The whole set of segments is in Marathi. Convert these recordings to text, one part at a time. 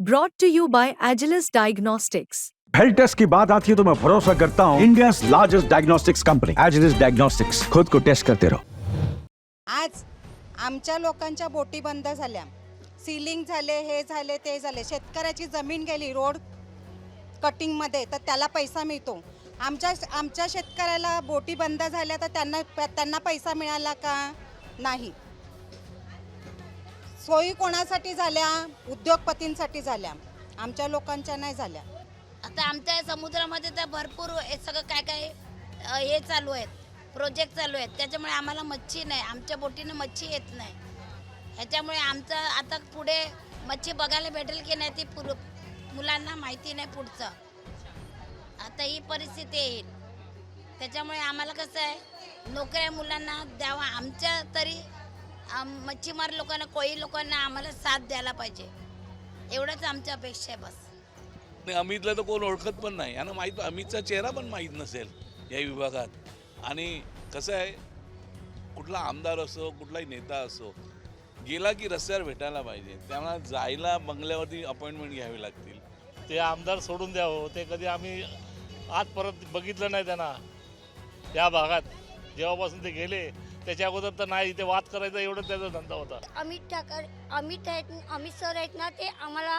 Brought to you by Agilus Diagnostics. Health test की बात आती है तो मैं भरोसा करता हूँ India largest diagnostics company Agilus diagnostics. खुद को टेस्ट करते रहो. आज आमच्या लोकांच्या बोटी बंद झाल्या, सीलिंग झाले, हे झाले ते झाले. शेतकऱ्याची जमीन गेली रोड कटिंगमध्ये तर त्याला पैसा मिळतो. आमच्या शेतकऱ्याला बोटी बंद झाल्या तर त्यांना पैसा मिळाला का नाही. सोयी कोणासाठी झाल्या? उद्योगपतींसाठी झाल्या, आमच्या लोकांच्या नाही झाल्या. आता आमच्या समुद्रामध्ये तर भरपूर हे सगळं काय काय हे चालू आहेत, प्रोजेक्ट चालू आहेत. त्याच्यामुळे आम्हाला मच्छी नाही, आमच्या बोटीनं मच्छी येत नाही. ह्याच्यामुळे आमचं आता पुढे मच्छी बघायला भेटेल की नाही ती मुलांना माहिती नाही पुढचं. आता ही परिस्थिती येईल. त्याच्यामुळे आम्हाला कसं आहे, नोकऱ्या मुलांना द्यावा. आमच्या तरी मच्छीमार लोकांना, कोळी लोकांना आम्हाला साथ द्यायला पाहिजे, एवढंच आमची अपेक्षा आहे बस. अमितला तर कोण ओळखत पण नाही, यांना माहीत, अमितचा चेहरा पण माहीत नसेल या विभागात. आणि कसं आहे, कुठला आमदार असो, कुठलाही नेता असो, गेला की रस्त्यावर भेटायला पाहिजे. त्यामुळे जायला बंगल्यावरती अपॉइंटमेंट घ्यावी लागतील. ते आमदार सोडून द्यावं. ते कधी आम्ही आज परत बघितलं नाही त्यांना त्या भागात. जेव्हापासून ते गेले त्याच्या अगोदर तर नाही, ते वाद करायचा एवढं त्याचा धंदा होता. अमित सर आहेत ना, ते आम्हाला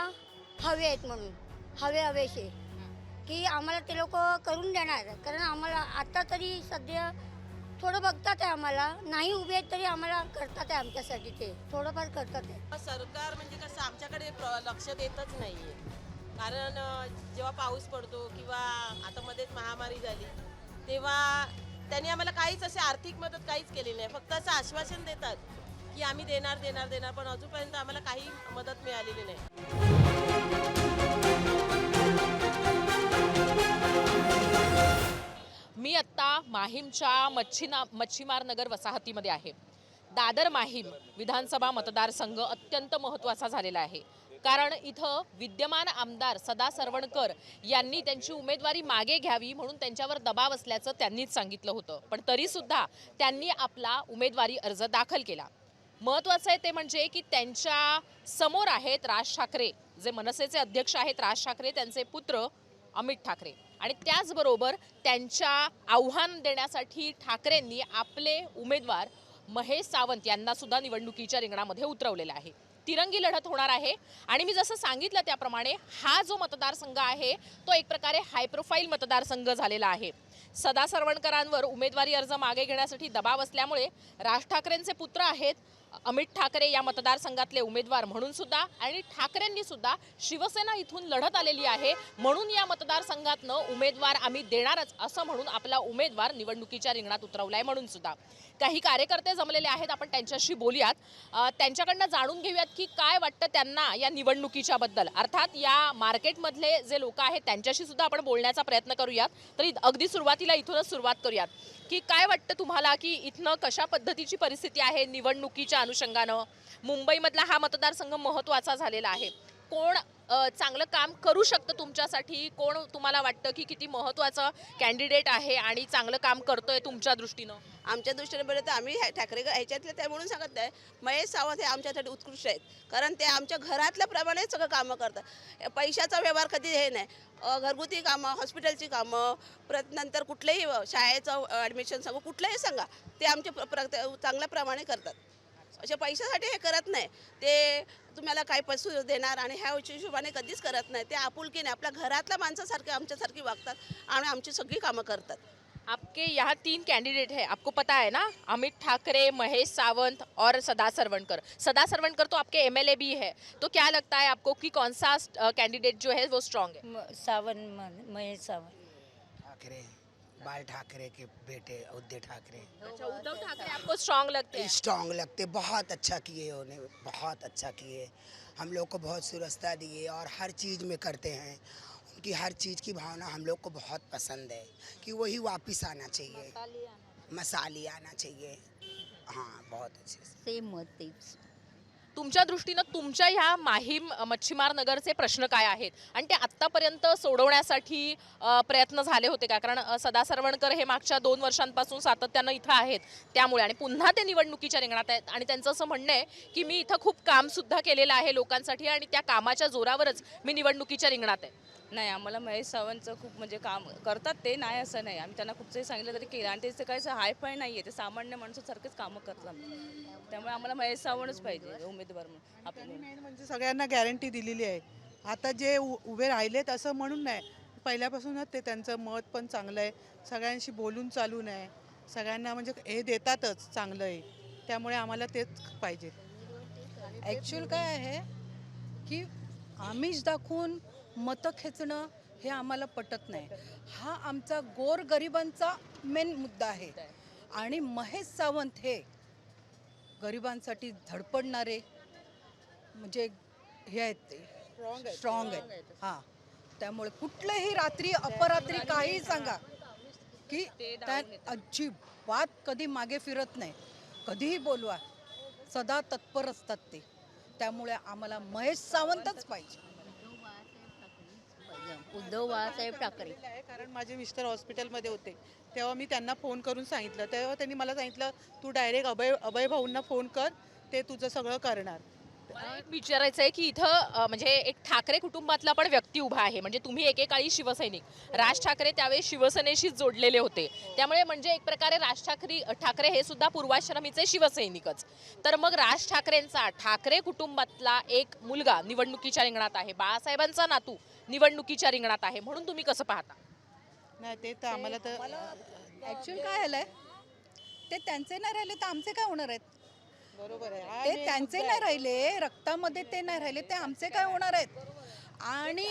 हवे आहेत म्हणून हवेसे की आम्हाला ते लोक करून देणार. कारण आम्हाला आता तरी सध्या थोडं बघतात आहे, आम्हाला नाही उभे आहेत तरी आम्हाला करतात आहे, आमच्यासाठी ते थोडंफार करतात आहे. सरकार म्हणजे कसं आमच्याकडे लक्ष देतच नाही आहे. कारण जेव्हा पाऊस पडतो किंवा आता मध्येच महामारी झाली तेव्हा त्यांनी आम्हाला काहीच अशी आर्थिक मदत काहीच केली नाही. फक्त असं आश्वासन देतात की आम्ही देणार देणार देणार, पण अजूनपर्यंत आम्हाला काही मदत मिळालेली नाही. मी आत्ता माहीमच्या मच्छीमार नगर वसाहतीमध्ये आहे. दादर माहीम विधानसभा मतदारसंघ अत्यंत महत्त्वाचा झालेला आहे, कारण इथं विद्यमान आमदार सदा सरवणकर यांनी त्यांची उमेदवारी मागे घ्यावी म्हणून त्यांच्यावर दबाव असल्याचं त्यांनीच सांगितलं होतं. पण तरीसुद्धा त्यांनी आपला उमेदवारी अर्ज दाखल केला. महत्त्वाचं आहे ते म्हणजे की त्यांच्या समोर आहेत राज ठाकरे, जे मनसेचे अध्यक्ष आहेत राज ठाकरे, त्यांचे पुत्र अमित ठाकरे. आणि त्याचबरोबर त्यांच्या आव्हान देण्यासाठी ठाकरेंनी आपले उमेदवार महेश सावंत यांना सुद्धा निवडणुकीच्या रिंगणामध्ये उतरवलेलं आहे. तिरंगी लढत होणार आहे. आणि मी जसं सांगितलं त्याप्रमाणे हा जो मतदारसंघ आहे तो एक प्रकारे हाय प्रोफाईल मतदारसंघ झालेला आहे. सदा सरवणकरांवर उमेदवारी अर्ज मागे घेण्यासाठी दबाव असल्यामुळे राज ठाकरेंचे पुत्र आहेत अमित ठाकरे या मतदारसंघातले उमेदवार म्हणून सुद्धा, आणि ठाकरेंनी सुद्धा शिवसेना इथून लढत आलेली आहे म्हणून या मतदारसंघातनं उमेदवार आम्ही देणारच असं म्हणून आपला उमेदवार निवडणुकीच्या रिंगणात उतरवलाय. म्हणून सुद्धा काही कार्यकर्ते जमलेले आहेत, आपण त्यांच्याशी बोलूयात, त्यांच्याकडनं जाणून घेऊयात की काय वाटतं त्यांना या निवडणुकीच्या बद्दल. अर्थात या मार्केटमधले जे लोक आहेत त्यांच्याशी सुद्धा आपण बोलण्याचा प्रयत्न करूयात. तरी अगदी सुरुवातीला इथूनच सुरुवात करूयात की काय वाटतं तुम्हाला की इथनं कशा पद्धतीची परिस्थिती आहे निवडणुकीच्या अनुषंगानं. मुंबईमधला हा मतदारसंघ महत्त्वाचा झालेला आहे. कोण चांगलं काम करू शकतं तुमच्यासाठी? कोण तुम्हाला वाटतं की किती महत्त्वाचं कॅन्डिडेट आहे आणि चांगलं काम करतोय तुमच्या दृष्टीनं? आमच्या दृष्टीने बरं तर आम्ही ठाकरे ह्याच्यातले ते म्हणून सांगत नाही. महेश सावंत हे आमच्यासाठी उत्कृष्ट आहेत, कारण ते आमच्या घरातल्याप्रमाणे सगळं कामं करतात. पैशाचा व्यवहार कधी हे नाही. घरगुती कामं, हॉस्पिटलची कामं, नंतर कुठलंही शाळेचं ॲडमिशन सांगू, कुठलंही सांगा, ते आमचे चांगल्या प्रमाणे करतात. अशा पैशासाठी हे करत नाही. ते तुम्हाला काय पैसे देणार आणि ह्या हिशोबाने कधीच करत नाही. ते आपुलकीने आपल्या घरातल्या माणसासारखे आमच्यासारखी वागतात आणि आमची सगळी कामं करतात. आपके यहाँ 3 कैंडिडेट है, आपको पता है ना, अमित ठाकरे, महेश सावंत और सदा सरवणकर. सदा सरवणकर तो आपके एमएलए भी है, तो क्या लगता है आपको कि कौन सा कैंडिडेट जो है वो स्ट्रांग है? महेश सावंत. ठाकरे, बाल ठाकरे के बेटे उद्धव ठाकरे. अच्छा, उद्धव ठाकरे आपको स्ट्रांग लगते हैं? स्ट्रांग लगते, बहुत अच्छा किए उन्हें, बहुत अच्छा किए. हम लोग को बहुत सुरक्षा दिए और हर चीज़ में करते हैं. उनकी हर चीज़ की भावना हम लोग को बहुत पसंद है कि वही वापस आना चाहिए, मसाले आना चाहिए. हाँ, बहुत अच्छे से. सेम मत. तुमच्या दृष्टीनं तुमच्या ह्या माहीम मच्छीमार नगरचे प्रश्न काय आहेत आणि ते आत्तापर्यंत सोडवण्यासाठी प्रयत्न झाले होते का? कारण सदा सरवणकर हे मागच्या 2 वर्षांपासून सातत्यानं इथं आहेत, त्यामुळे आणि पुन्हा ते निवडणुकीच्या रिंगणात आहेत आणि त्यांचं असं म्हणणं आहे की मी इथं खूप कामसुद्धा केलेलं आहे लोकांसाठी आणि त्या कामाच्या जोरावरच मी निवडणुकीच्या रिंगणात आहे. नाही, आम्हाला महेश सावंतचं खूप म्हणजे काम करतात ते, नाही असं नाही. आम्ही त्यांना खूप काही सांगितलं तरी केलं आणि त्याचं काहीच हायफाय नाही आहे, ते सामान्य माणसासारखेच कामं करतात. त्यामुळे आम्हाला महेश सावंतच पाहिजे उमेदवार म्हणून. त्यांनी मेन म्हणजे सगळ्यांना गॅरंटी दिलेली आहे. आता जे उभे राहिलेत असं म्हणून नाही, पहिल्यापासूनच ते त्यांचं मत पण चांगलं आहे, सगळ्यांशी बोलून चालून आहे, सगळ्यांना म्हणजे हे देतातच चांगलं आहे, त्यामुळे आम्हाला तेच पाहिजे. ॲक्च्युअल काय आहे की आमिष दाखवून मतं खेचणं हे आम्हाला पटत नाही. हा आमचा गोरगरिबांचा मेन मुद्दा आहे आणि महेश सावंत हे गरिबांसाठी धडपडणारे म्हणजे हे आहेत, ते स्ट्रॉंग आहेत. हां, त्यामुळे कुठलंही रात्री अपरात्री काही सांगा की त्यात अजिबात कधी मागे फिरत नाही, कधीही बोलवा, सदा तत्पर असतात ते. त्यामुळे आम्हाला महेश सावंतच पाहिजे. उद्धव बाळासाहेब ठाकरे. कारण माझे मिस्टर हॉस्पिटलमध्ये होते, तेव्हा मी त्यांना फोन करून सांगितलं, तेव्हा त्यांनी मला सांगितलं तू डायरेक्ट अभय भाऊंना फोन कर, ते तुझं सगळं करणार. मला एक विचारायचं आहे की इथं म्हणजे एक ठाकरे कुटुंबातला पण व्यक्ती उभा आहे, म्हणजे तुम्ही एकेकाळी शिवसैनिक, राज ठाकरे त्यावेळेस शिवसेनेशी जोडलेले होते, त्यामुळे म्हणजे एक प्रकारे राज ठाकरे हे सुद्धा पूर्वाश्रमीचे शिवसैनिकच. तर मग राज ठाकरेंचा ॲक्च्युअली कुटुंबातला एक मुलगा निवडणुकीच्या रिंगणात आहे, बाळासाहेबांचा नातू निवडणुकीच्या रिंगणात आहे, म्हणून तुम्ही कसं पाहता? नाही, ते तर आम्हाला तर ॲक्च्युअल काय झालंय, ते त्यांचे नाही राहिले तर आमचे काय होणार आहेत? बरोबर आहे. ते त्यांचे नाही राहिले, रक्तामध्ये ते नाही राहिले, ते आमचे काय होणार आहेत? आणि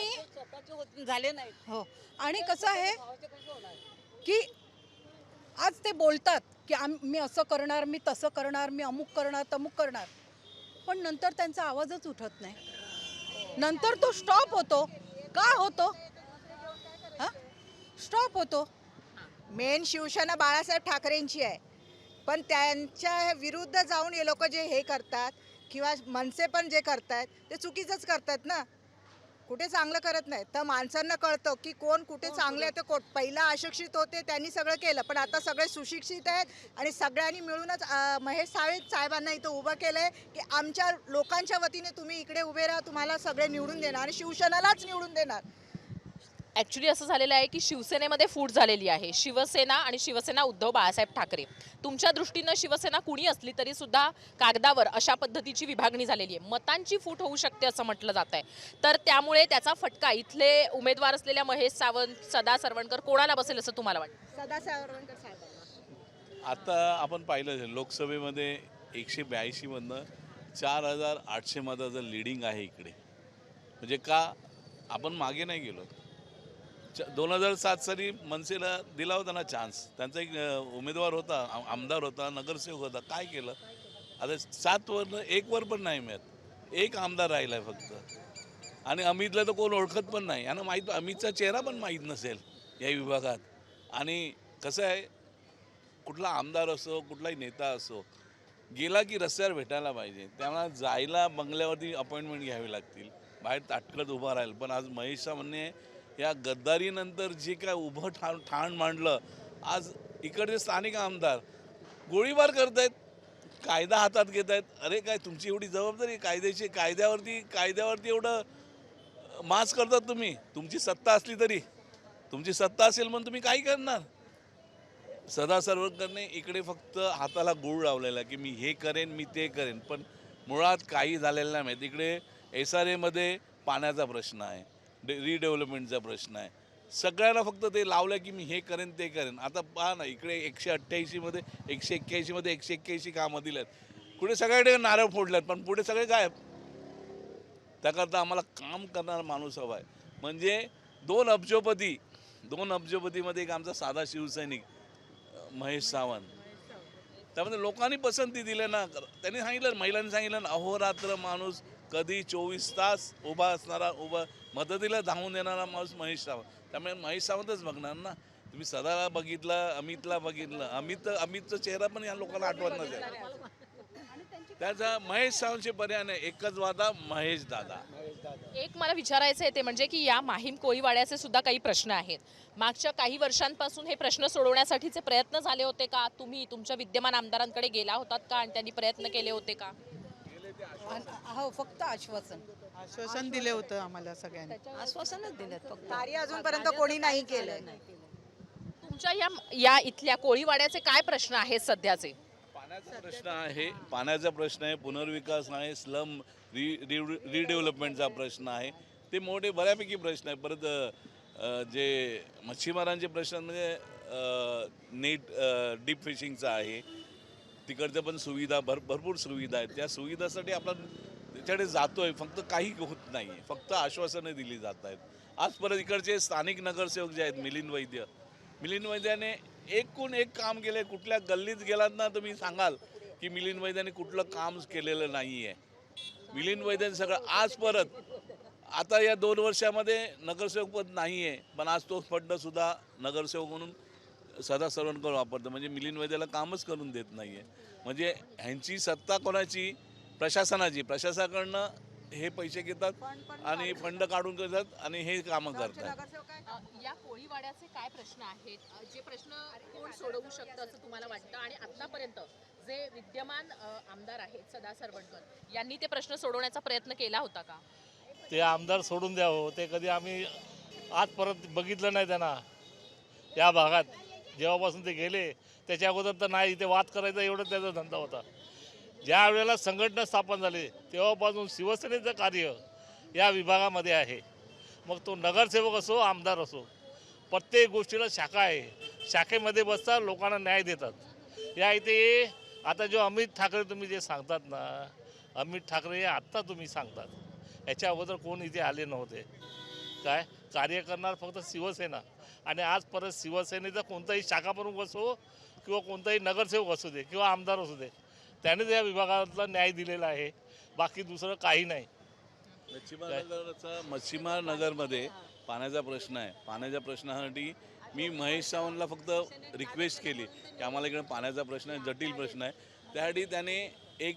झाले नाही. हो, आणि कसं आहे की आज ते बोलतात की मी असं करणार, मी तसं करणार, मी अमुक करणार, तमुक करणार, पण नंतर त्यांचा आवाजच उठत नाही. नंतर तो स्टॉप होतो. का होतो? हां, स्टॉप होतो. मेन शिवसेना बाळासाहेब ठाकरेंची आहे, पण त्यांच्या विरुद्ध जाऊन हे लोक जे हे करतात किंवा मनसे पण जे करतायत ते चुकीचंच करतात ना, कुठे चांगलं करत नाहीत. तर माणसांना कळतं की कोण कुठे चांगले आहे. तर पहिला अशिक्षित होते, त्यांनी सगळं केलं, पण आता सगळे सुशिक्षित आहेत आणि सगळ्यांनी मिळूनच महेश साहेबांना इथं उभं केलं आहे की आमच्या लोकांच्या वतीने तुम्ही इकडे उभे राहा, तुम्हाला सगळे निवडून देणार आणि शिवसेनालाच निवडून देणार. ॲक्च्युली असं झालेलं आहे की शिवसेनेमध्ये फूट झालेली आहे, शिवसेना आणि शिवसेना उद्धव बाळासाहेब ठाकरे. तुमच्या दृष्टीनं शिवसेना कुणी असली तरी सुद्धा कागदावर अशा पद्धतीची विभागणी झालेली आहे, मतांची फूट होऊ शकते असं म्हटलं जात आहे. तर त्यामुळे त्याचा फटका इथले उमेदवार असलेल्या महेश सावंत, सदा सरवणकर कोणाला बसेल असं तुम्हाला वाटतं? सदा सरवणकर साहेबांना. आता आपण पाहिलं लोकसभेमध्ये 182 मधनं 4800 मताचं लीडिंग आहे इकडे. म्हणजे का आपण मागे नाही गेलो? 2007 साली मनसेला दिला होता ना चान्स, त्यांचा एक उमेदवार होता, आमदार होता, नगरसेवक होता, काय केलं? आता 7 वर 1 वर पण नाही मिळत, 1 आमदार राहिला आहे फक्त. आणि अमितला तर कोण ओळखत पण नाही, यांना माहीत, अमितचा चेहरा पण माहीत नसेल या विभागात. आणि कसं आहे, कुठला आमदार असो, कुठलाही नेता असो, गेला की रस्त्यावर भेटायला पाहिजे. त्यामुळे जायला बंगल्यावरती अपॉइंटमेंट घ्यावी लागतील, बाहेर ताटकळत उभा राहील. पण आज महेश सावंतने या गद्दारीनंतर जे काय उभं ठाण मांडलं, आज इकडचे स्थानिक आमदार गोळीबार करतायत, कायदा हातात घेत आहेत. अरे काय तुमची एवढी जबाबदारी कायद्याची, कायद्यावरती एवढं मास करतात तुम्ही? तुमची सत्ता असली तरी, तुमची सत्ता असेल म्हणून तुम्ही काय करणार? सदा सरवणकरने इकडे फक्त हाताला गूळ लावलेला की मी हे करेन, मी ते करेन, पण मुळात काही झालेलं नाही माहीत. इकडे SRAमध्ये पाण्याचा प्रश्न आहे, रिडेव्हलपमेंटचा प्रश्न आहे, सगळ्यांना फक्त ते लावलं की मी हे करेन, ते करेन. आता पहा ना, इकडे 188मध्ये 181मध्ये 181 कामं दिल्यात, कुठे सगळ्याकडे नारळ फोडल्यात, पण पुढे सगळे गायब. त्याकरता आम्हाला काम करणारा माणूस हवा आहे. म्हणजे 2 अब्जोपतीमध्ये एक आमचा साधा शिवसैनिक महेश सावंत. त्यामध्ये लोकांनी पसंती दिली ना, त्यांनी सांगितलं, महिलांनी सांगितलं ना, अहोरात्र माणूस, कधी 24 तास उभा असणारा, मदतीला दिला धावून देणारा माणूस महेश सावंत. त्यामुळे महेश सावंतच बघणार ना. तुम्ही सदाला बघितलं, अमितला बघितलं, अमितचा चेहरा पण या लोकांना आठवत नसेल. त्याचा महेश सावंतचे पर्याय नाही, एकच वादा महेश दादा. एक मला विचारायचं आहे ते म्हणजे की या माहीम कोळीवाड्याचे सुद्धा काही प्रश्न आहेत. मागच्या काही वर्षांपासून हे प्रश्न सोडवण्यासाठीचे प्रयत्न झाले होते का? तुम्ही तुमच्या विद्यमान आमदारांकडे गेला होतात का आणि त्यांनी प्रयत्न केले होते का? हो, फक्त आश्वासन आश्वासन दिले होतं आम्हाला सगळ्यांनी. आश्वासनच दिलं फक्त. कार्य अजूनपर्यंत कोणी नाही केलं. तुमच्या या इथल्या कोळीवाड्याचे काय प्रश्न आहेत सध्याचे? पाण्याचा प्रश्न आहे, पाण्याचा प्रश्न आहे, पुनर्विकास आहे, स्लम रिडेव्हलपमेंटचा प्रश्न आहे. ते मोठे बऱ्यापैकी प्रश्न आहे. परत जे मच्छीमारांचे प्रश्न म्हणजे नेट डीप फिशिंगचा आहे, तिकडच्या पण सुविधा भरपूर सुविधा आहेत. त्या सुविधासाठी आपण त्याच्याकडे जातोय, फक्त काही होत नाही आहे, फक्त आश्वासनं दिली जात आहेत. आज परत इकडचे स्थानिक नगरसेवक जे आहेत मिलिंद वैद्याने एकूण एक काम केलं आहे. कुठल्या गल्लीत गेलात ना तुम्ही सांगाल की मिलिंद वैद्याने कुठलं काम केलेलं नाही आहे. मिलिंद वैद्याने सगळं आज परत आता या 2 वर्षामध्ये नगरसेवक पद नाही आहे, पण आज तो पदसुद्धा नगरसेवक म्हणून सदा सर्वांकडे वापरतो. म्हणजे मिलिंद वैद्याला कामच करून देत नाही आहे. म्हणजे ह्यांची सत्ता कोणाची? प्रशासनाकडनं हे पैसे घेतात आणि फंड काढून करतात आणि हे कामं करतात. या कोळीवाड्याचे काय प्रश्न आहेत? जे प्रश्न कोण सोडवू शकतं असं तुम्हाला वाटतं? आणि आतापर्यंत जे विद्यमान आमदार आहेत सदा सरवणकर यांनी ते प्रश्न सोडवण्याचा प्रयत्न केला होता का? ते आमदार सोडून द्यावं, ते कधी आम्ही आज परत बघितलं नाही त्यांना या भागात. जेव्हापासून ते गेले त्याच्या अगोदर तर नाही, इथे वाद करायचा एवढं त्याचा धंदा होता. ज्या वेळेला संघटना स्थापन झाली तेव्हापासून शिवसेनेचं कार्य या विभागामध्ये आहे. मग तो नगरसेवक असो, आमदार असो, प्रत्येक गोष्टीला शाखा आहे. शाखेमध्ये बसतात, लोकांना न्याय देतात. या इथे आता जो अमित ठाकरे तुम्ही जे सांगतात ना, अमित ठाकरे हे आत्ता तुम्ही सांगतात, याच्या अगोदर कोण इथे आले नव्हते. काय कार्य करणार फक्त शिवसेना. आणि आज परत शिवसेनेचा कोणताही शाखा प्रमुख असो किंवा कोणताही नगरसेवक असू दे किंवा आमदार असू दे, त्यानेच या विभागातला न्याय दिलेला आहे. बाकी दुसरं काही नाही. मच्छीमार नगरमध्ये पाण्याचा प्रश्न आहे. पाण्याच्या प्रश्नासाठी मी महेश सावंतला फक्त रिक्वेस्ट केली की आम्हाला इकडे पाण्याचा प्रश्न आहे, जटिल प्रश्न आहे. त्यासाठी त्याने एक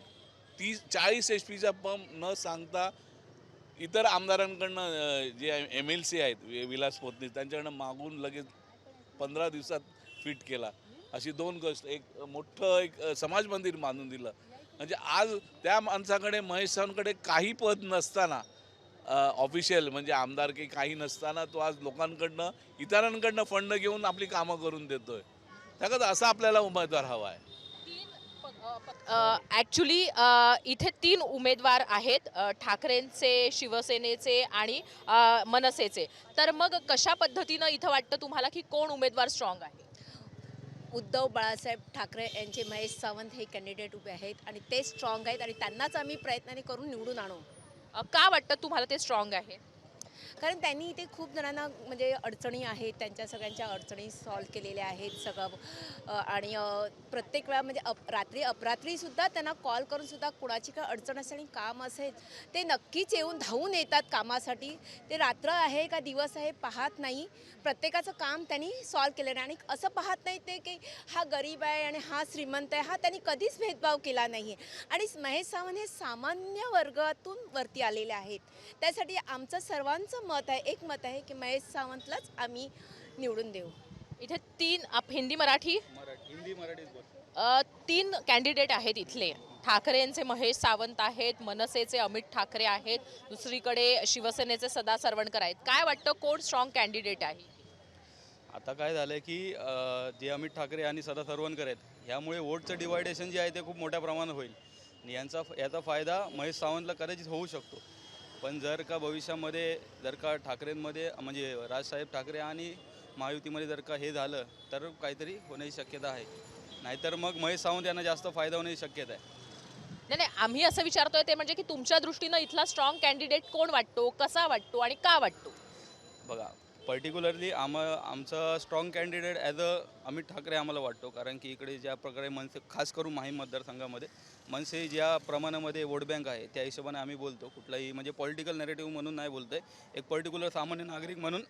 30-40 HP पंप न सांगता इतर आमदारांकडनं जे MLC आहेत विलास पोतनी त्यांच्याकडनं मागून लगेच 15 दिवसात फिट केला. अशी 2 गोष्ट, एक मोठं एक समाज मंदिर बांधून दिलं. म्हणजे आज त्या माणसाकडे महेश सावंतकडे काही पद नसताना, ऑफिशियल म्हणजे आमदार काही नसताना तो आज लोकांकडनं इतरांकडनं फंड घेऊन आपली कामं करून देतोय. त्याकडे असा आपल्याला उमेदवार हवा आहे. ॲक्च्युली इथे 3 उमेदवार आहेत, ठाकरेंचे, शिवसेनेचे आणि मनसेचे. तर मग कशा पद्धतीनं इथं वाटतं तुम्हाला की कोण उमेदवार स्ट्रॉंग आहे? उद्धव बाळासाहेब ठाकरे यांचे महेश सावंत हे कॅन्डिडेट उभे आहेत आणि ते स्ट्रॉंग आहेत आणि त्यांनाच आम्ही प्रयत्नाने करून निवडून आणू. का वाटतं तुम्हाला ते स्ट्रॉंग आहे? कारण त्यांनी इथे खूप जणांना म्हणजे अडचणी आहेत, त्यांच्या सगळ्यांच्या अडचणी सॉल्व्ह केलेल्या आहेत सगळं. आणि प्रत्येक वेळा म्हणजे रात्री अपरात्रीसुद्धा त्यांना कॉल करूनसुद्धा कुणाची काय अडचण असेल आणि काम असेल ते नक्कीच येऊन धावून येतात कामासाठी. ते रात्र आहे का दिवस आहे पाहत नाही, प्रत्येकाचं काम त्यांनी सॉल्व्ह केलेलं आहे. आणि असं पाहत नाही ते की हा गरीब आहे आणि हा श्रीमंत आहे, हा त्यांनी कधीच भेदभाव केला नाही आहे. आणि महेश सावंत हे सामान्य वर्गातून वरती आलेले आहेत. त्यासाठी आमचं सर्वांचं मत आहे, एक मत आहे की महेश सावंतलाच आम्ही निवडून देऊ. इथे 3 हिंदी मराठी 3 कॅन्डिडेट आहेत इथले. ठाकरेंचे महेश सावंत आहेत, मनसेचे अमित ठाकरे आहेत, दुसरीकडे शिवसेनेचे सदा सरवणकर आहेत. काय वाटतं कोण स्ट्रॉंग कॅन्डिडेट आहे? आता काय झालं आहे की जे अमित ठाकरे आणि सदा सरवणकर आहेत यामुळे वोटचं डिवायडेशन जे आहे ते खूप मोठ्या प्रमाणात होईल आणि याचा फायदा महेश सावंतला कदाचित होऊ शकतो. पण जर का भविष्यामध्ये जर का ठाकरेंमध्ये म्हणजे राजसाहेब ठाकरे आणि महायुतीमध्ये जर का हे झालं तर काहीतरी होण्याची शक्यता आहे. नाहीतर मग महेश सावंत यांना जास्त फायदा होण्याची शक्यता आहे. नाही, आम्ही असं विचारतोय ते म्हणजे की तुमच्या दृष्टीनं इथला स्ट्रॉंग कॅन्डिडेट कोण वाटतो, कसा वाटतो आणि का वाटतो? बघा, पर्टिक्युलरली आमचा strong candidate as Amit Thackeray आम्हाला वाटतो. कारण की इकडे ज्या प्रकारे मनसे, खास करून माहीम मतदारसंघामध्ये मनसे ज्या प्रमाणामध्ये वोट बँक आहे त्या हिशोबाने आम्ही बोलतो. कुठलाही म्हणजे पॉलिटिकल नॅरेटिव्ह म्हणून नाही बोलतो आहे, एक पर्टिक्युलर सामान्य नागरिक म्हणून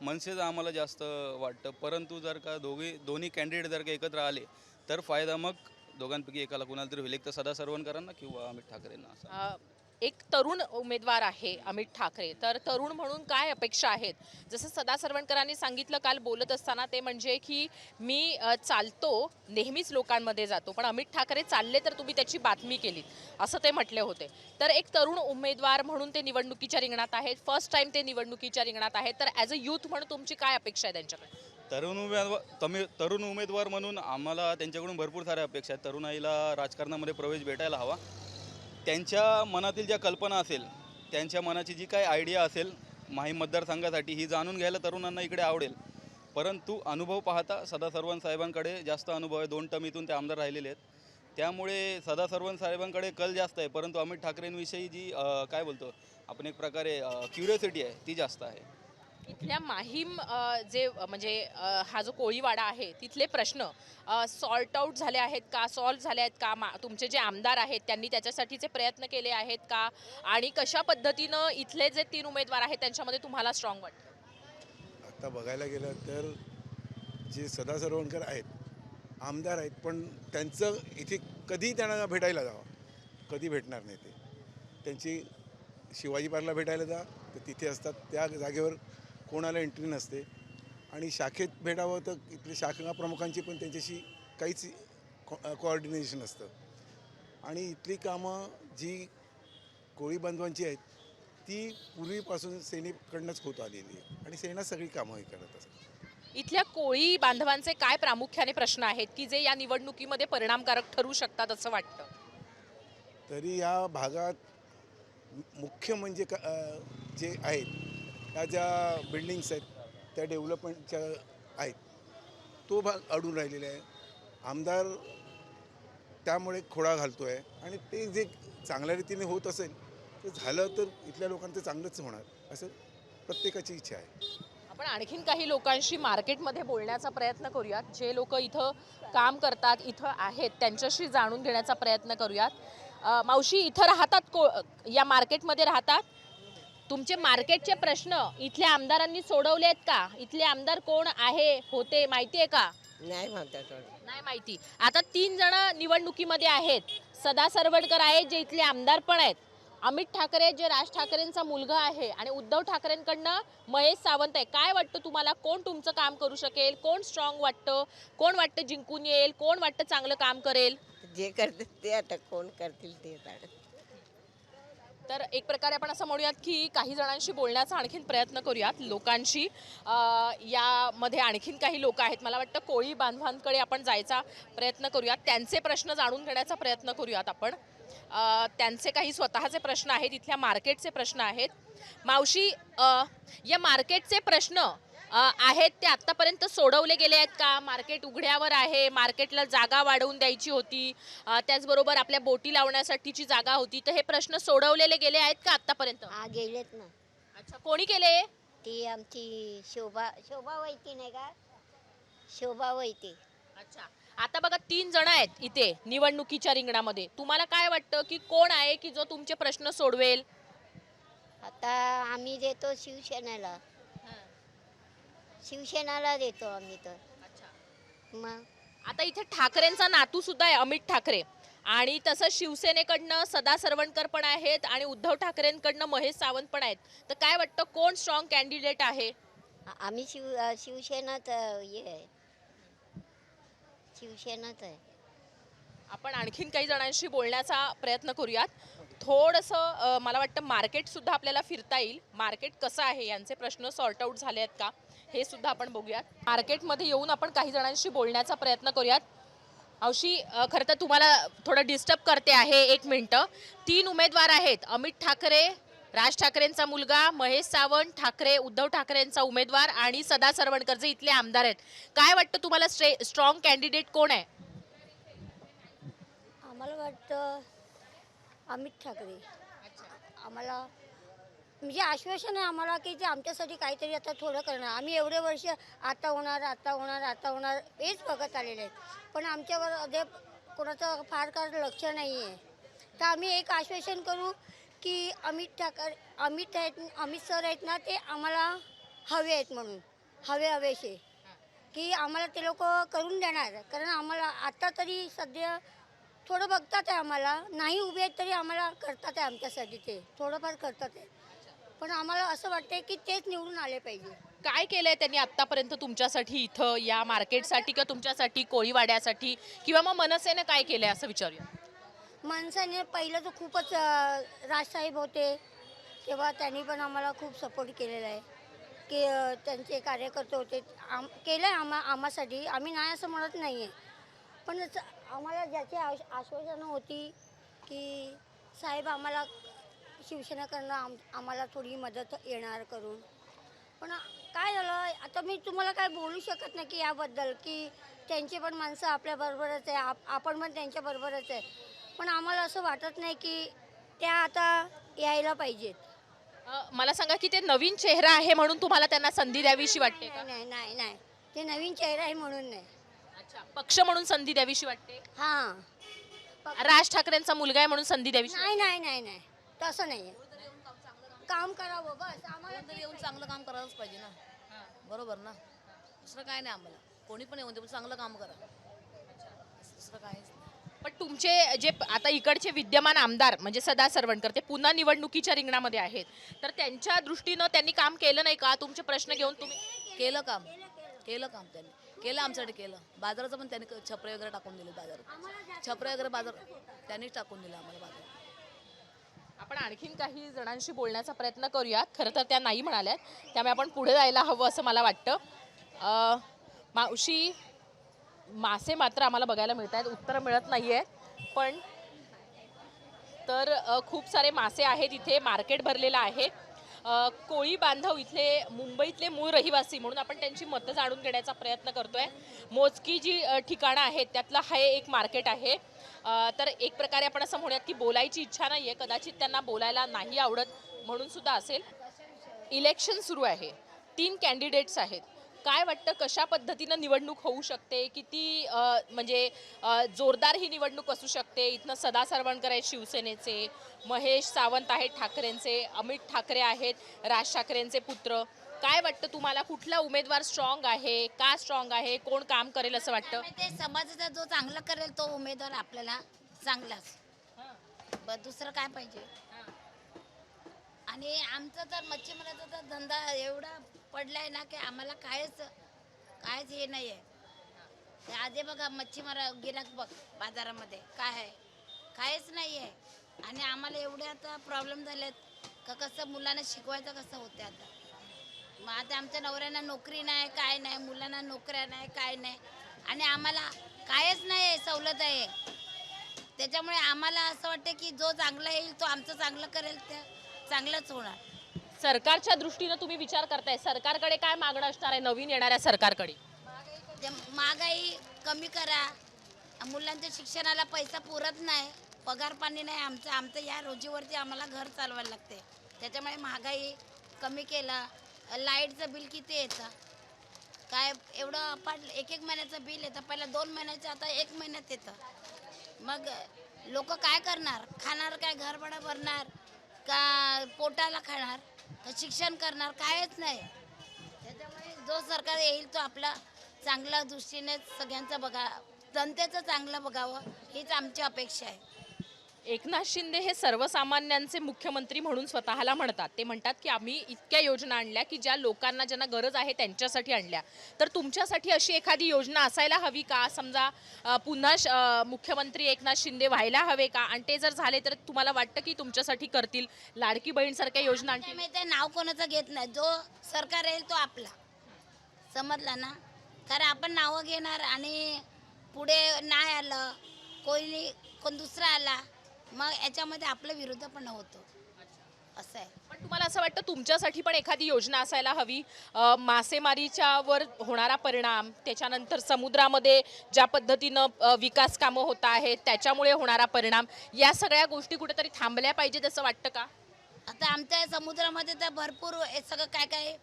मनसेचं आम्हाला जास्त वाटतं. परंतु जर का दोन्ही कॅन्डिडेट जर का एकत्र आले तर फायदा मग दोघांपैकी एकाला कुणाला तरी होईल, एक तर सदा सरवणकरांना किंवा अमित ठाकरेंना असं. एक तरुण उमेदवार आहे अमित ठाकरे, तर तरुण म्हणून काय अपेक्षा आहेत? जसं सदा सरवणकरांनी सांगितलं काल बोलत असताना, ते म्हणजे की मी चालतो नेहमीच लोकांमध्ये जातो, पण अमित ठाकरे चालले तर तुम्ही त्याची बातमी केलीत असं ते म्हटले होते. तर एक तरुण उमेदवार म्हणून ते निवडणुकीच्या रिंगणात आहेत, फर्स्ट टाइम ते निवडणुकीच्या रिंगणात आहेत, तर ॲज अ यूथ म्हणून तुमची काय अपेक्षा आहे त्यांच्याकडे? तरुण उमेदवार म्हणून आम्हाला त्यांच्याकडून भरपूर साऱ्या अपेक्षा आहेत. तरुणाईला राजकारणामध्ये प्रवेश भेटायला हवा. त्यांच्या मनातील ज्या कल्पना असेल, त्यांच्या मनाची जी काही आयडिया असेल माहीम मतदारसंघासाठी, ही जाणून घ्यायला तरुणांना इकडे आवडेल. परंतु अनुभव पाहता सदा सरवण साहेबांकडे जास्त अनुभव आहे, 2 टर्म इथून ते आमदार राहिलेले आहेत. त्यामुळे सदा सरवण साहेबांकडे कल जास्त आहे. परंतु अमित ठाकरेंविषयी जी काय बोलतो आपण एक प्रकारे क्युरियोसिटी आहे ती जास्त आहे. इथल्या माहीम जे म्हणजे हा जो कोळीवाडा आहे तिथले प्रश्न सॉर्ट आउट झाले आहेत का, सॉल्व्ह झाले आहेत का? तुमचे जे आमदार आहेत त्यांनी त्याच्यासाठीचे प्रयत्न केले आहेत का? आणि कशा पद्धतीनं इथले जे 3 उमेदवार आहेत त्यांच्यामध्ये तुम्हाला स्ट्रॉंग वाटतं? आता बघायला गेलं तर जे सदा सरवणकर आहेत, आमदार आहेत, पण त्यांचं इथे कधी त्यांना भेटायला जावं, कधी भेटणार नाही. ते त्यांची शिवाजी पार्कला भेटायला जा तर तिथे असतात, त्या जागेवर कोणाला एंट्री नसते. आणि शाखेत भेटावं तर इथले शाखा प्रमुखांची पण त्यांच्याशी काहीच कोऑर्डिनेशन नसतं. आणि इथली कामं जी कोळी बांधवांची आहेत ती पूर्वीपासून सेनेकडनंच होत आलेली आहे आणि सेना सगळी कामं करत असतात. इथल्या कोळी बांधवांचे काय प्रामुख्याने प्रश्न आहेत की जे या निवडणुकीमध्ये परिणामकारक ठरू शकतात असं वाटतं? तरी या भागात मुख्य म्हणजे जे आहेत त्या ज्या बिल्डिंग्स आहेत त्या डेव्हलपमेंटच्या आहेत, तो भाग अडून राहिलेला आहे. आमदार त्यामुळे खोडा घालतो आहे आणि ते जे चांगल्या रीतीने होत असेल ते झालं तर इथल्या लोकांचं चांगलंच होणार असं प्रत्येकाची इच्छा आहे. आपण आणखीन काही लोकांशी मार्केटमध्ये बोलण्याचा प्रयत्न करूयात. जे लोक इथं काम करतात, इथं आहेत, त्यांच्याशी जाणून घेण्याचा प्रयत्न करूयात. मावशी, इथं राहतात, या मार्केटमध्ये राहतात, तुमचे मार्केटचे प्रश्न इथल्या आमदारांनी सोडवले आहेत का? इथले आमदार कोण आहे होते माहिती आहे का? नाही नाही माहिती. आता 3 जण निवडणुकीमध्ये आहेत. सदा सरवणकर आहेत जे इथले आमदार पण आहेत, अमित ठाकरे जे राज ठाकरेंचा मुलगा आहे, आणि उद्धव ठाकरेंकडनं महेश सावंत आहे. काय वाटतं तुम्हाला, कोण तुमचं काम करू शकेल? कोण स्ट्रॉंग वाटतं? कोण वाटतं जिंकून येईल? कोण वाटतं चांगलं काम करेल? जे करतील ते, आता कोण करतील ते. तर एक प्रकारे आपण असं म्हणूयात की काही जणांशी बोलण्याचा आणखीन प्रयत्न करूयात लोकांशी. यामध्ये आणखीन काही लोक आहेत, मला वाटतं कोळी बांधवांकडे आपण जायचा प्रयत्न करूयात, त्यांचे प्रश्न जाणून घेण्याचा प्रयत्न करूयात आपण. त्यांचे काही स्वतःचे प्रश्न आहेत, इथल्या मार्केटचे प्रश्न आहेत. मावशी, या मार्केटचे प्रश्न आहेत ते आत्तापर्यंत सोडवले गेले आहेत का? मार्केट उघड्यावर आहे, मार्केटला जागा वाढवून द्यायची होती, त्याचबरोबर आपल्या बोटी लावण्यासाठीची जागा होती, तर हे प्रश्न सोडवलेले गेले आहेत का आत्तापर्यंत? हा, गेलेत ना. अच्छा, कोणी केले? ती आमची शोभा वैती नाही का, शोभा वैती. अच्छा, आता बघा 3 जण आहेत इथे निवडणुकीच्या रिंगणामध्ये. तुम्हाला काय वाटतं की कोण आहे की जो तुमचे प्रश्न सोडवेल? आता आम्ही देतो शिवसेनाला देतो आम्ही तर. मग आता इथे ठाकरेंचा नातू सुद्धा आहे अमित ठाकरे, आणि तसं शिवसेनेकडनं सदा सरवणकर पण आहेत आणि उद्धव ठाकरेंकडनं महेश सावंत पण आहेत. तर काय वाटतं कोण स्ट्रॉंग कॅन्डिडेट आहे? आम्ही शिवसेनाच आहे. आपण आणखीन काही जणांशी बोलण्याचा प्रयत्न करूयात. थोडंसं मला वाटतं मार्केटसुद्धा आपल्याला फिरता येईल. मार्केट कसं आहे, यांचे प्रश्न सॉर्ट आउट झाले आहेत का हे सुद्धा आपण बघूयात. मार्केटमध्ये येऊन आपण काही जणांशी बोलण्याचा प्रयत्न करूयात. औशी, खरं तर तुम्हाला थोडं डिस्टर्ब करते आहे, 1 मिनटं. 3 उमेदवार आहेत, अमित ठाकरे, राज ठाकरेंचा मुलगा, महेश सावंत, ठाकरे उद्धव ठाकरेंचा उमेदवार, आणि सदा सरवणकर जे इथले आमदार आहेत. काय वाटतं तुम्हाला स्ट्रॉंग कॅन्डिडेट कोण आहे? आम्हाला वाटतं अमित ठाकरे. आम्हाला म्हणजे आश्वासन आहे आम्हाला की ते आमच्यासाठी काहीतरी आता थोडं करणार. आम्ही एवढे वर्ष आता होणार हेच बघत आलेले आहेत, पण आमच्यावर अद्याप कोणाचं फार काय लक्ष नाही आहे. तर आम्ही एक आश्वासन करू की अमित सर आहेत ना, ते आम्हाला हवे आहेत म्हणून, हवेसे की आम्हाला ते लोक करून देणार. कारण आम्हाला आता तरी सध्या थोडं बघतात आहे आम्हाला, नाही उभे आहेत तरी आम्हाला करतात आहे आमच्यासाठी, ते थोडंफार करतात आहे. पण आम्हाला असं वाटतंय की तेच निवडून आले पाहिजे. काय केलंय त्यांनी आतापर्यंत तुमच्यासाठी इथं या मार्केटसाठी किंवा तुमच्यासाठी कोळीवाड्यासाठी किंवा मग मनसेने काय केलंय असं विचारूया. माणसाने पहिलं तर खूपच राजसाहेब होते तेव्हा त्यांनी पण आम्हाला खूप सपोर्ट केलेला आहे की त्यांचे कार्यकर्ते होते, केलं आहे आम्हासाठी. आम्ही नाही असं म्हणत नाही आहे, पण आम्हाला ज्याची आश्वासनं होती की साहेब आम्हाला शिवसेनेकडनं आम्हाला थोडी मदत येणार करून. पण काय झालं आता, मी तुम्हाला काय बोलू शकत नाही की याबद्दल, की त्यांचे पण माणसं आपल्याबरोबरच आहे, आपण पण त्यांच्याबरोबरच आहे. पण आम्हाला असं वाटत नाही की त्या आता यायला पाहिजेत. मला सांगा की ते नवीन चेहरा आहे म्हणून तुम्हाला त्यांना संधी द्यावीशी वाटते का? नाही नाही नाही, ते नवीन चेहरा आहे म्हणून नाही. अच्छा, पक्ष म्हणून संधी द्यावीशी वाटते. हां, राज ठाकरेंचा मुलगा आहे म्हणून संधी द्यावी. नाही नाही नाही नाही, तसं नाही आहे. काम करावं बस, आम्हाला तरी येऊन चांगलं काम करायलाच पाहिजे ना, बरोबर ना. दुसरं काय नाही आम्हाला, कोणी पण येऊन दे पण चांगलं काम करा, दुसरं काहीच नाही. पण तुमचे जे आता इकडचे विद्यमान आमदार म्हणजे सदा सरवणकर ते पुन्हा निवडणुकीच्या रिंगणामध्ये आहेत, तर त्यांच्या दृष्टीनं त्यांनी काम केलं नाही का? तुमचे प्रश्न घेऊन तुम्ही केलं काम त्यांनी केलं, आमच्यासाठी केलं. बाजाराचं पण त्यांनी छपरे वगैरे टाकून दिले, बाजारात छपरे वगैरे बाजार त्यांनीच टाकून दिलं आम्हाला बाजारात. आपण आणखीन काही जणांशी बोलण्याचा प्रयत्न करूयात. खरं तर त्या नाही म्हणाल्यात, त्यामुळे आपण पुढे जायला हवं असं मला वाटतं. मावशी, मासे मात्र आम्हाला बघायला मिळत आहेत, उत्तरं मिळत नाही आहेत, पण तर खूप सारे मासे आहेत इथे, मार्केट भरलेलं आहे. कोळी बांधव इथले मुंबईतले मूळ रहिवासी म्हणून आपण त्यांची मतं जाणून घेण्याचा प्रयत्न करतोय. मोजकी जी ठिकाणं आहेत त्यातलं हे एक मार्केट आहे. तर एक प्रकारे आपण असं म्हणूयात की बोलायची इच्छा नाही आहे, कदाचित त्यांना बोलायला नाही आवडत म्हणून सुद्धा असेल. इलेक्शन सुरू आहे, 3 कॅन्डिडेट्स आहेत. काय वाटतं कशा पद्धतीनं निवडणूक होऊ शकते? किती म्हणजे जोरदार ही निवडणूक असू शकते? इथनं सदा सरवणकर आहेत शिवसेनेचे, महेश सावंत आहेत ठाकरेंचे, अमित ठाकरे आहेत राज ठाकरेंचे पुत्र. काय वाटतं तुम्हाला, कुठला उमेदवार स्ट्रॉंग आहे, का स्ट्रॉंग आहे, कोण काम करेल असं वाटतं? ते समाजाचा जो चांगला करेल तो उमेदवार आपल्याला चांगलाच, दुसरं काय पाहिजे. आणि आमचा तर मच्छीमाराचा तर धंदा एवढा पडलाय ना की आम्हाला कायच हे नाही आहे. आधी बघा मच्छीमार गिराक बघ बाजारामध्ये काय आहे, कायच नाही आहे. आणि आम्हाला एवढे आता प्रॉब्लेम झालेत का कसं मुलांना शिकवायचं कसं होते आता. मग आता आमच्या नवऱ्यांना नोकरी नाही, काय नाही, मुलांना नोकऱ्या नाही, काय नाही, आणि आम्हाला कायच नाही आहे, सवलत आहे. त्याच्यामुळे आम्हाला असं वाटतं की जो चांगला येईल तो आमचं चांगलं करेल, ते चांगलंच होणार. सरकारच्या दृष्टीनं तुम्ही विचार करताय, सरकारकडे काय मागणं असणार आहे नवीन येणाऱ्या सरकारकडे? महागाई कमी करा, मुलांच्या शिक्षणाला पैसा पुरत नाही, पगार पाणी नाही, आमचं या रोजीवरती आम्हाला घर चालवायला लागते. त्याच्यामुळे महागाई कमी केला. लाईटचं बिल किती येतं, काय एवढं अपाट, एक महिन्याचं बिल येतं, पहिला 2 महिन्याचं, आता 1 महिन्यात येतं. मग लोक काय करणार, खाणार काय, घर भाडं भरणार का, पोटाला खाणार का, शिक्षण करणार, कायच नाही. त्याच्यामुळे जो सरकार येईल तो आपला चांगल्या दृष्टीने सगळ्यांचं बघा, जनतेचं चांगलं बघावं हीच आमची अपेक्षा आहे. एकनाथ शिंदे हे सर्वसामान्यांचे मुख्यमंत्री म्हणून स्वतःला म्हणतात. ते म्हणतात की आम्ही इतक्या योजना आणल्या की ज्या लोकांना ज्यांना गरज आहे त्यांच्यासाठी आणल्या. तर तुमच्यासाठी अशी एखादी योजना असायला हवी का? समजा पुन्हा मुख्यमंत्री एकनाथ शिंदे व्हायला हवे का? आणि ते जर झाले तर तुम्हाला वाटतं की तुमच्यासाठी करतील? लाडकी बहीणसारख्या योजना आणतील? ते नाव कोणाचं घेत नाही, जो सरकार येईल तो आपला, समजला ना. कारण आपण नावं घेणार आणि पुढे नाही आलं कोण दुसरा आला, मग याच्यामध्ये आपलं विरोध पण होतो, असं आहे. पण तुम्हाला असं वाटतं तुमच्यासाठी पण एखादी योजना असायला हवी? मासेमारीच्या वर होणारा परिणाम, त्याच्यानंतर समुद्रामध्ये ज्या पद्धतीनं विकास कामं होत आहेत त्याच्यामुळे होणारा परिणाम, या सगळ्या गोष्टी कुठेतरी थांबल्या पाहिजेत असं वाटतं का? आता आमच्या समुद्रामध्ये तर भरपूर हे सगळं काय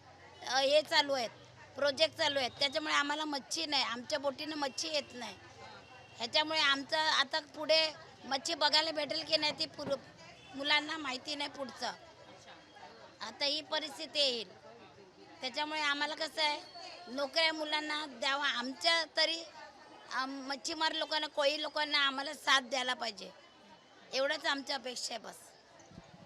हे चालू आहेत, प्रोजेक्ट चालू आहेत. त्याच्यामुळे आम्हाला मच्छी नाही, आमच्या बोटीनं मच्छी येत नाही. ह्याच्यामुळे आमचं आता पुढे मच्छी बघायला भेटेल की नाही ती मुलांना माहिती नाही पुढचं. आता ही परिस्थिती येईल. त्याच्यामुळे आम्हाला कसं आहे, नोकऱ्या मुलांना द्यावा, आमच्या तरी मच्छीमार लोकांना, कोळी लोकांना आम्हाला साथ द्यायला पाहिजे, एवढंच आमची अपेक्षा आहे बस.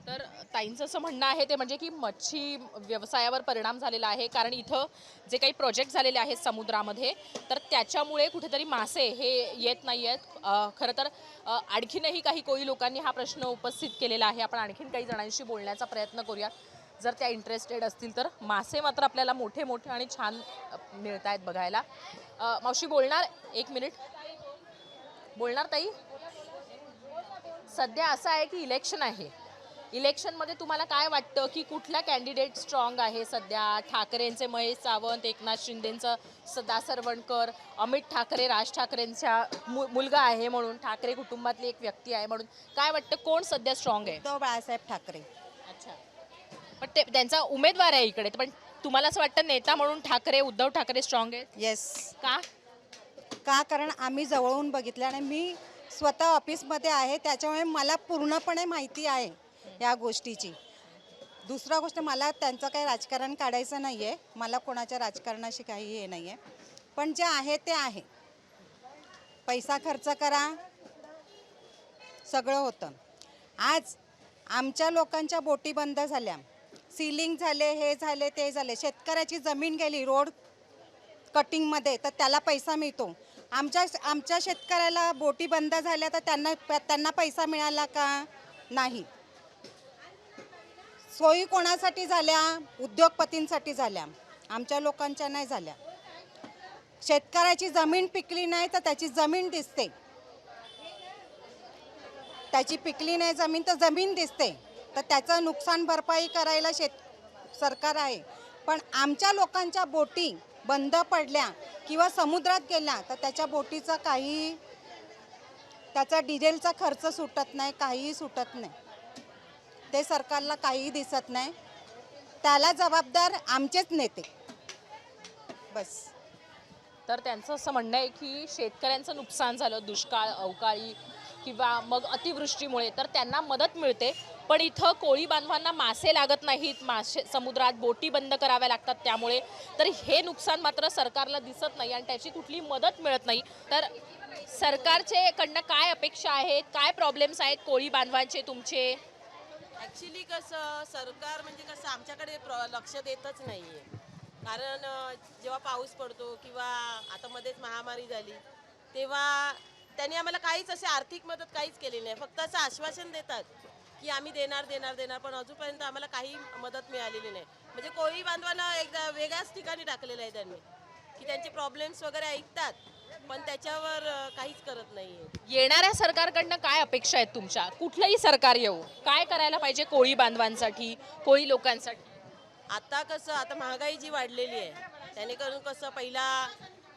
तर ताईंचं असं म्हणणं आहे ते म्हणजे की मच्छी व्यवसायावर परिणाम झालेला आहे, कारण इथं जे काही प्रोजेक्ट झालेले आहेत समुद्रामध्ये तर त्याच्यामुळे कुठेतरी मासे हे येत नाही आहेत. खरं तर आणखीनही काही कोळी लोकांनी हा प्रश्न उपस्थित केलेला आहे. आपण आणखीन काही जणांशी बोलण्याचा प्रयत्न करूया जर त्या इंटरेस्टेड असतील तर. मासे मात्र आपल्याला मोठे मोठे आणि छान मिळत आहेत बघायला. मावशी बोलणार? 1 मिनिट बोलणार ताई? सध्या असं आहे की इलेक्शन आहे, इलेक्शनमध्ये तुम्हाला काय वाटतं की कुठला कॅन्डिडेट स्ट्रॉंग आहे सध्या? ठाकरेंचे महेश सावंत, एकनाथ शिंदेंचं सदा सरवणकर, अमित ठाकरे राज ठाकरेंचा मुलगा आहे म्हणून, ठाकरे कुटुंबातली एक व्यक्ती आहे म्हणून, काय वाटतं कोण सध्या स्ट्रॉंग आहे? उद्धव बाळासाहेब ठाकरे. अच्छा, पण ते त्यांचा उमेदवार आहे इकडे, पण तुम्हाला असं वाटतं नेता म्हणून ठाकरे, उद्धव ठाकरे स्ट्रॉंग आहेत? येस. का? कारण आम्ही जवळून बघितलं आणि मी स्वतः ऑफिसमध्ये आहे, त्याच्यामुळे मला पूर्णपणे माहिती आहे या गोष्टीची. दुसरा गोष्ट, मला त्यांचं काही राजकारण काढायचं नाही आहे, मला कोणाच्या राजकारणाशी काही हे नाही आहे, पण जे आहे ते आहे. पैसा खर्च करा, सगळं होतं. आज आमच्या लोकांच्या बोटी बंद झाल्या, सीलिंग झाले, हे झाले ते झाले, शेतकऱ्याची जमीन गेली रोड कटिंगमध्ये तर त्याला पैसा मिळतो. आमच्या शेतकऱ्याला बोटी बंद झाल्या तर त्यांना पैसा मिळाला का? नाही. सोयी कोणासाठी झाल्या? उद्योगपतींसाठी झाल्या, आमच्या लोकांच्या नाही झाल्या. शेतकऱ्याची जमीन पिकली नाही तर त्याची जमीन दिसते, त्याची पिकली नाही जमीन तर जमीन दिसते, तर त्याचं नुकसान भरपाई करायला सरकार आहे. पण आमच्या लोकांच्या बोटी बंद पडल्या किंवा समुद्रात गेल्या तर त्याच्या बोटीचा काही, त्याचा डिझेलचा खर्च सुटत नाही, काहीही सुटत नाही. ते सरकारला काहीही दिसत नाही, त्याला जबाबदार आमचेच नेते बस. तर त्यांचं असं म्हणणं आहे की शेतकऱ्यांचं नुकसान झालं दुष्काळ, अवकाळी किंवा मग अतिवृष्टीमुळे तर त्यांना मदत मिळते, पण इथं कोळी बांधवांना मासे लागत नाहीत, मासे समुद्रात बोटी बंद कराव्या लागतात त्यामुळे. तर हे नुकसान मात्र सरकारला दिसत नाही आणि त्याची कुठली मदत मिळत नाही. तर सरकारचे कडनं काय अपेक्षा आहेत, काय प्रॉब्लेम्स आहेत कोळी बांधवांचे तुमचे? ॲक्च्युली कसं सरकार म्हणजे कसं आमच्याकडे लक्ष देतच नाही आहे. कारण जेव्हा पाऊस पडतो किंवा आता मध्येच महामारी झाली तेव्हा त्यांनी आम्हाला काहीच असे आर्थिक मदत काहीच केली नाही. फक्त असं आश्वासन देतात की आम्ही देणार देणार देणार, पण अजूनपर्यंत आम्हाला काही मदत मिळालेली नाही. म्हणजे कोळी बांधवांना एकदा वेगळ्याच ठिकाणी टाकलेलं आहे त्यांनी, की त्यांचे प्रॉब्लेम्स वगैरे ऐकतात पण त्याच्यावर काहीच करत नाही. येणाऱ्या सरकारकडनं काय अपेक्षा आहेत तुमच्या? कुठलंही सरकार येऊ, काय करायला पाहिजे कोळी बांधवांसाठी, कोळी लोकांसाठी? आता कसं, आता महागाई जी वाढलेली आहे त्याने करून कसं, पहिला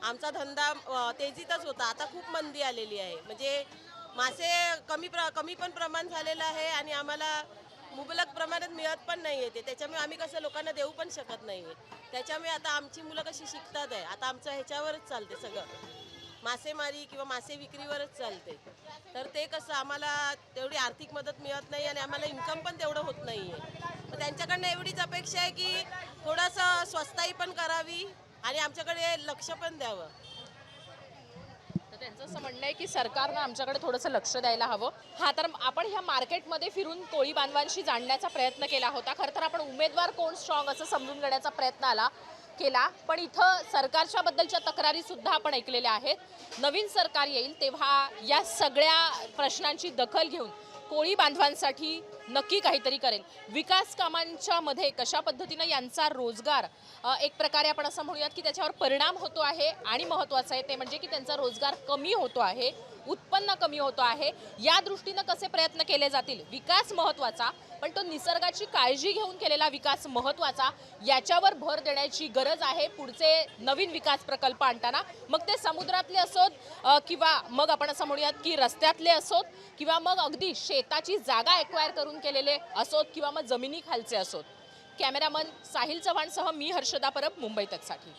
आमचा धंदा तेजीतच होता, आता खूप मंदी आलेली आहे. म्हणजे मासे कमी पण प्रमाण झालेलं आहे आणि आम्हाला मुबलक प्रमाणात मिळत पण नाही आहे. त्याच्यामुळे आम्ही कसं लोकांना देऊ पण शकत नाही आहे. त्याच्यामुळे आता आमची मुलं कशी शिकतात आहे, आता आमचं ह्याच्यावरच चालते सगळं, मासेमारी किंवा मासे विक्रीवरच चालते. तर ते कसं आम्हाला तेवढी आर्थिक मदत मिळत नाही आणि आम्हाला इन्कम पण तेवढं होत नाही आहे. मग त्यांच्याकडनं एवढीच अपेक्षा आहे की थोडंसं स्वस्ताई पण करावी आणि आमच्याकडे लक्ष पण द्यावं. तर त्यांचं असं म्हणणं आहे की सरकारनं आमच्याकडे थोडंसं लक्ष द्यायला हवं. हा, तर आपण ह्या मार्केटमध्ये फिरून कोळी बांधवांशी जाणण्याचा प्रयत्न केला होता. खरं तर आपण उमेदवार कोण स्ट्रॉंग असं समजून घेण्याचा प्रयत्न केला, पण इथं सरकारच्या बद्दलच्या तक्रारी सुद्धा आपण ऐकलेल्या आहेत. नवीन सरकार येईल तेव्हा या सगळ्या प्रश्नांची दखल घेऊन कोळी बांधवांसाठी नक्की काहीतरी करेल. विकास कामांच्या मध्ये कशा पद्धतीनं यांचा रोजगार एक प्रकारे आपण असं म्हणूयात की त्याच्यावर परिणाम होतो आहे आणि महत्त्वाचं आहे ते म्हणजे की त्यांचा रोजगार कमी होतो आहे, उत्पन्न कमी होतो आहे. या दृष्टीनं कसे प्रयत्न केले जातील? विकास महत्त्वाचा, पण तो निसर्गाची काळजी घेऊन केलेला विकास महत्त्वाचा, याच्यावर भर देण्याची गरज आहे पुढचे नवीन विकास प्रकल्प आणताना. मग ते समुद्रातले असोत किंवा मग आपण असं म्हणूयात की रस्त्यातले असोत किंवा मग अगदी शेताची जागा एक्वायर करून केलेले असोत किंवा मग जमिनी खालचे असोत. कॅमेरामन साहिल चव्हाणसह मी हर्षदा परब, मुंबई तकसाठी.